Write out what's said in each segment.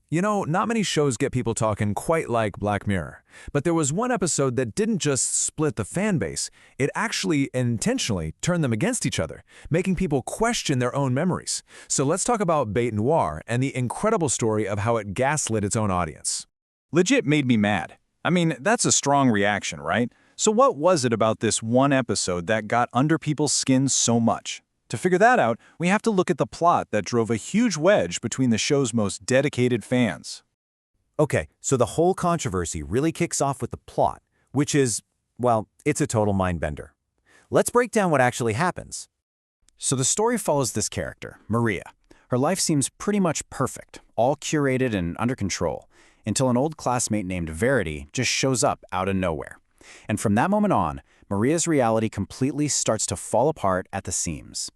You know, not many shows get people talking quite like Black Mirror. But there was one episode that didn't just split the fan base, it actually intentionally turned them against each other, making people question their own memories. So let's talk about Bête Noire and the incredible story of how it gaslit its own audience. Legit made me mad. I mean, that's a strong reaction, right? So what was it about this one episode that got under people's skin so much? To figure that out, we have to look at the plot that drove a huge wedge between the show's most dedicated fans. Okay, so the whole controversy really kicks off with the plot, which is, well, it's a total mind-bender. Let's break down what actually happens. So the story follows this character, Maria. Her life seems pretty much perfect, all curated and under control, until an old classmate named Verity just shows up out of nowhere. And from that moment on, Maria's reality completely starts to fall apart at the seams.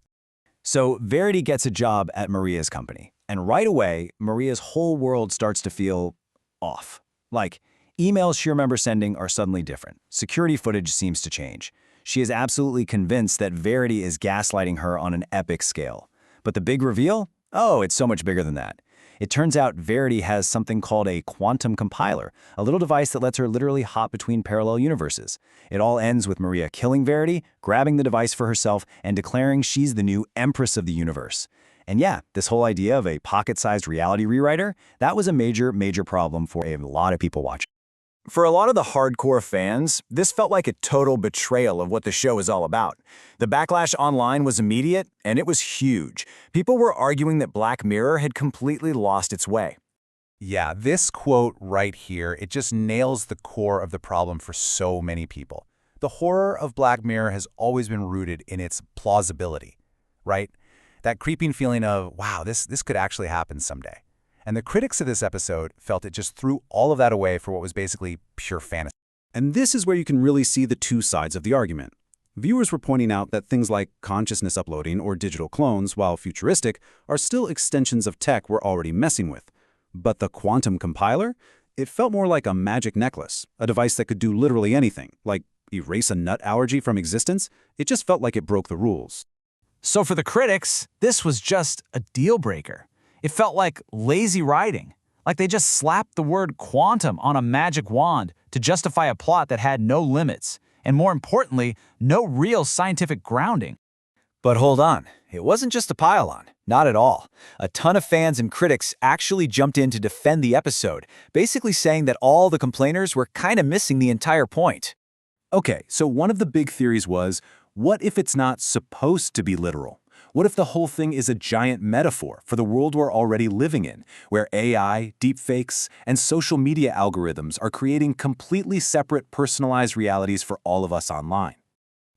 So Verity gets a job at Maria's company, and right away, Maria's whole world starts to feel off. Like, emails she remembers sending are suddenly different. Security footage seems to change. She is absolutely convinced that Verity is gaslighting her on an epic scale. But the big reveal? Oh, it's so much bigger than that. It turns out Verity has something called a quantum compiler, a little device that lets her literally hop between parallel universes. It all ends with Maria killing Verity, grabbing the device for herself, and declaring she's the new empress of the universe. And yeah, this whole idea of a pocket-sized reality rewriter, that was a major, major problem for a lot of people watching. For a lot of the hardcore fans, this felt like a total betrayal of what the show is all about. The backlash online was immediate, and it was huge. People were arguing that Black Mirror had completely lost its way. Yeah, this quote right here, it just nails the core of the problem for so many people. The horror of Black Mirror has always been rooted in its plausibility, right? That creeping feeling of, wow, this could actually happen someday. And the critics of this episode felt it just threw all of that away for what was basically pure fantasy. And this is where you can really see the two sides of the argument. Viewers were pointing out that things like consciousness uploading or digital clones, while futuristic, are still extensions of tech we're already messing with. But the quantum compiler? It felt more like a magic necklace, a device that could do literally anything, like erase a nut allergy from existence. It just felt like it broke the rules. So for the critics, this was just a deal breaker. It felt like lazy writing, like they just slapped the word quantum on a magic wand to justify a plot that had no limits, and more importantly, no real scientific grounding. But hold on, it wasn't just a pile-on. Not at all. A ton of fans and critics actually jumped in to defend the episode, basically saying that all the complainers were kind of missing the entire point. Okay, so one of the big theories was, what if it's not supposed to be literal? What if the whole thing is a giant metaphor for the world we're already living in, where AI, deepfakes, and social media algorithms are creating completely separate personalized realities for all of us online?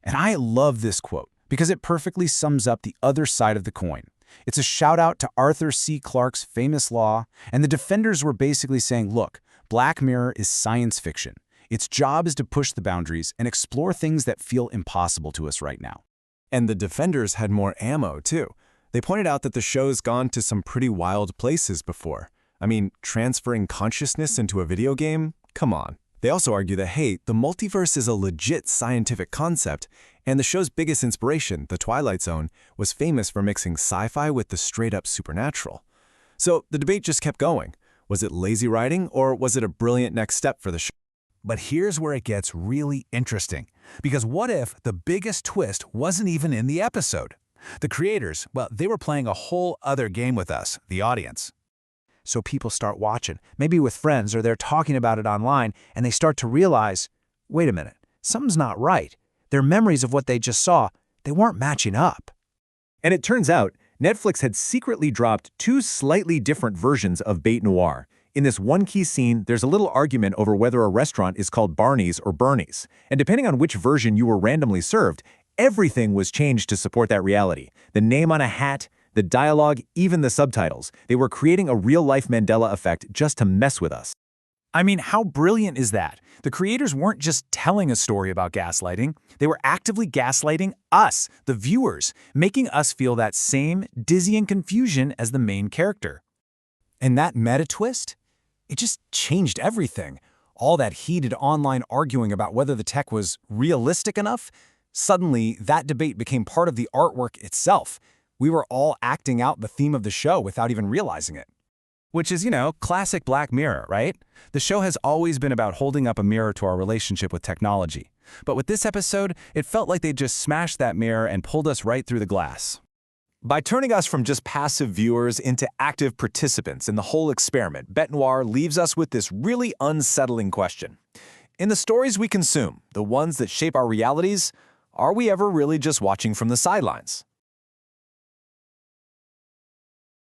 And I love this quote because it perfectly sums up the other side of the coin. It's a shout out to Arthur C. Clarke's famous law, and the defenders were basically saying, look, Black Mirror is science fiction. Its job is to push the boundaries and explore things that feel impossible to us right now. And the defenders had more ammo, too. They pointed out that the show's gone to some pretty wild places before. I mean, transferring consciousness into a video game? Come on. They also argue that, hey, the multiverse is a legit scientific concept, and the show's biggest inspiration, The Twilight Zone, was famous for mixing sci-fi with the straight-up supernatural. So the debate just kept going. Was it lazy writing, or was it a brilliant next step for the show? But here's where it gets really interesting. Because what if the biggest twist wasn't even in the episode? The creators, well, they were playing a whole other game with us, the audience. So people start watching, maybe with friends, or they're talking about it online, and they start to realize, wait a minute, something's not right. Their memories of what they just saw, they weren't matching up. And it turns out, Netflix had secretly dropped two slightly different versions of Bête Noire. In this one key scene, there's a little argument over whether a restaurant is called Barney's or Bernie's. And depending on which version you were randomly served, everything was changed to support that reality. The name on a hat, the dialogue, even the subtitles. They were creating a real-life Mandela effect just to mess with us. I mean, how brilliant is that? The creators weren't just telling a story about gaslighting. They were actively gaslighting us, the viewers, making us feel that same dizzying confusion as the main character. And that meta twist? It just changed everything. All that heated online arguing about whether the tech was realistic enough, suddenly that debate became part of the artwork itself. We were all acting out the theme of the show without even realizing it. Which is, classic Black Mirror, right? The show has always been about holding up a mirror to our relationship with technology. But with this episode, it felt like they just smashed that mirror and pulled us right through the glass. By turning us from just passive viewers into active participants in the whole experiment, Bête Noire leaves us with this really unsettling question. In the stories we consume, the ones that shape our realities, are we ever really just watching from the sidelines?